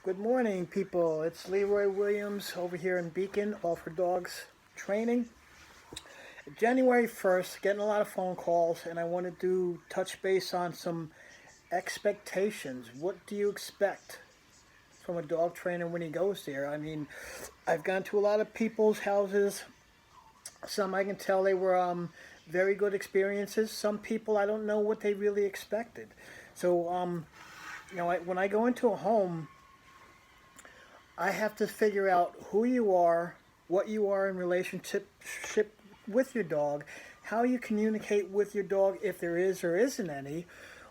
Good morning, people. It's Leroy Williams over here in Beacon, All for Dogs Training. January 1st, getting a lot of phone calls, and I wanted to touch base on some expectations. What do you expect from a dog trainer when he goes there? I mean, I've gone to a lot of people's houses. Some I can tell they were very good experiences. Some people I don't know what they really expected. So, when I go into a home, I have to figure out who you are, what you are in relationship with your dog, how you communicate with your dog if there is or isn't any,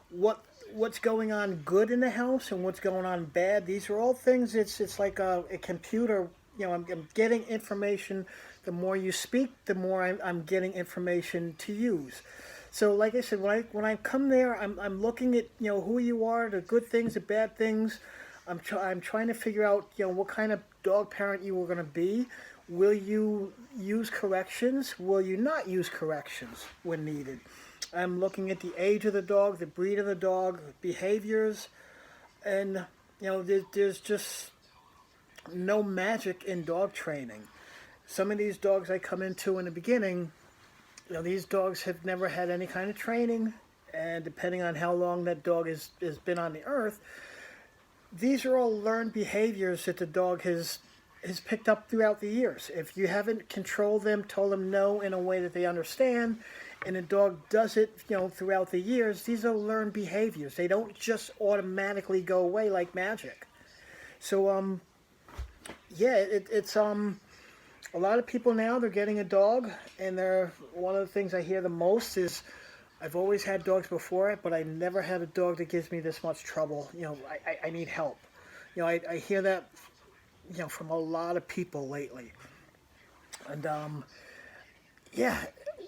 what what's going on good in the house and what's going on bad. These are all things. It's like a computer. I'm getting information. The more you speak, the more I'm getting information to use. So, like I said, when I come there, I'm looking at who you are, the good things, the bad things. I'm trying to figure out what kind of dog parent you were going to be. Will you use corrections? Will you not use corrections when needed? I'm looking at the age of the dog, the breed of the dog, behaviors, and there's just no magic in dog training. Some of these dogs I come into in the beginning, these dogs have never had any kind of training, and depending on how long that dog has been on the earth, these are all learned behaviors that the dog has picked up throughout the years. If you haven't controlled them, told them no in a way that they understand, and the dog does it, throughout the years, these are learned behaviors. They don't just automatically go away like magic. So, yeah, it's a lot of people now, they're getting a dog, and they're one of the things I hear the most is, I've always had dogs before it, but I never had a dog that gives me this much trouble. I need help. I hear that, from a lot of people lately. And yeah,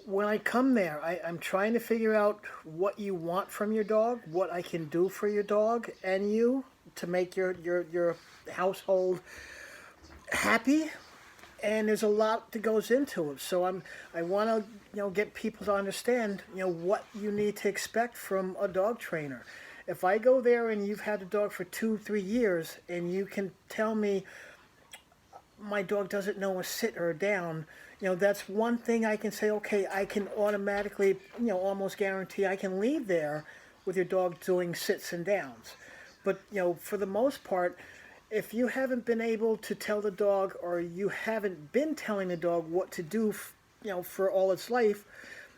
when I come there, I'm trying to figure out what you want from your dog, what I can do for your dog and you to make your household happy. And there's a lot that goes into it. So I want to get people to understand what you need to expect from a dog trainer. If I go there and you've had a dog for 2-3 years and you can tell me my dog doesn't know a sit or a down, that's one thing I can say. Okay, I can automatically almost guarantee I can leave there with your dog doing sits and downs. But for the most part, if you haven't been able to tell the dog, or you haven't been telling the dog what to do, for all its life,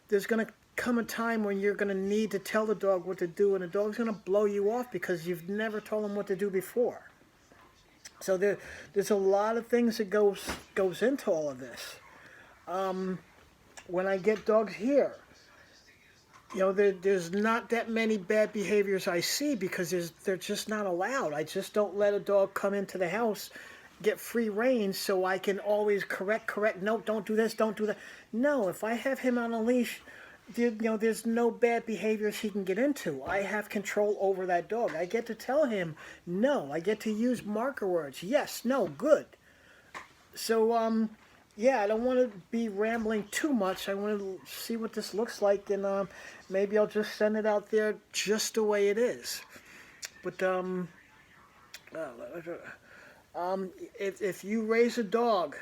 there's going to come a time when you're going to need to tell the dog what to do, and the dog's going to blow you off because you've never told him what to do before. So there's a lot of things that goes into all of this. When I get dogs here, there's not that many bad behaviors I see because they're just not allowed. I just don't let a dog come into the house, get free rein, so I can always correct. No, don't do this, don't do that. No, if I have him on a leash, there's no bad behaviors he can get into. I have control over that dog. I get to tell him no. I get to use marker words. Yes, no, good. So, yeah, I don't want to be rambling too much. I want to see what this looks like, and maybe I'll just send it out there just the way it is. But if you raise a dog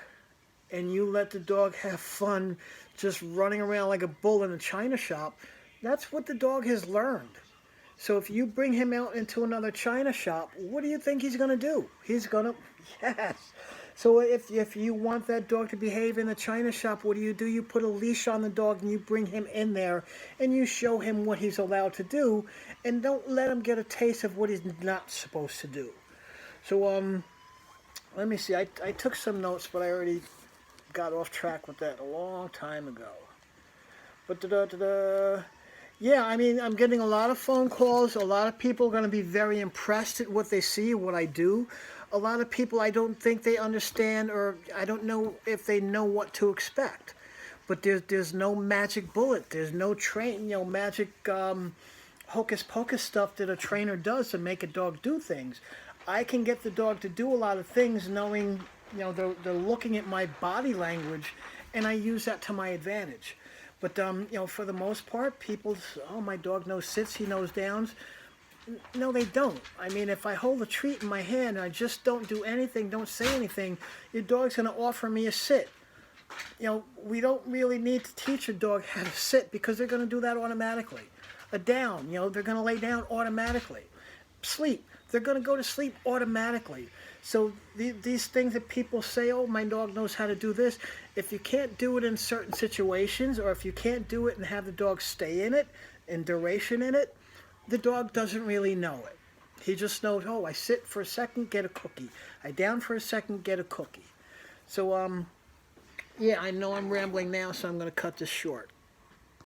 and you let the dog have fun just running around like a bull in a china shop, that's what the dog has learned. So if you bring him out into another china shop, what do you think he's going to do? He's going to, yes. So if you want that dog to behave in a china shop, what do? You put a leash on the dog and you bring him in there and you show him what he's allowed to do, and don't let him get a taste of what he's not supposed to do. So let me see. I took some notes, but I already got off track with that a long time ago. But yeah, I mean, I'm getting a lot of phone calls. A lot of people are going to be very impressed at what they see, what I do. A lot of people, I don't think they understand, or I don't know if they know what to expect. But there's no magic bullet. There's no magic hocus pocus stuff that a trainer does to make a dog do things. I can get the dog to do a lot of things knowing, they're looking at my body language, and I use that to my advantage. But for the most part, my dog knows sits, he knows downs. No, they don't. I mean, if I hold a treat in my hand and I just don't do anything, don't say anything, your dog's going to offer me a sit. We don't really need to teach a dog how to sit because they're going to do that automatically. A down, they're going to lay down automatically. Sleep, they're going to go to sleep automatically. So these things that people say, oh, my dog knows how to do this, if you can't do it in certain situations, or if you can't do it and have the dog stay in it, and duration in it, the dog doesn't really know it. He just knows, oh, I sit for a second, get a cookie. I down for a second, get a cookie. So, yeah, I know I'm rambling now, so I'm going to cut this short.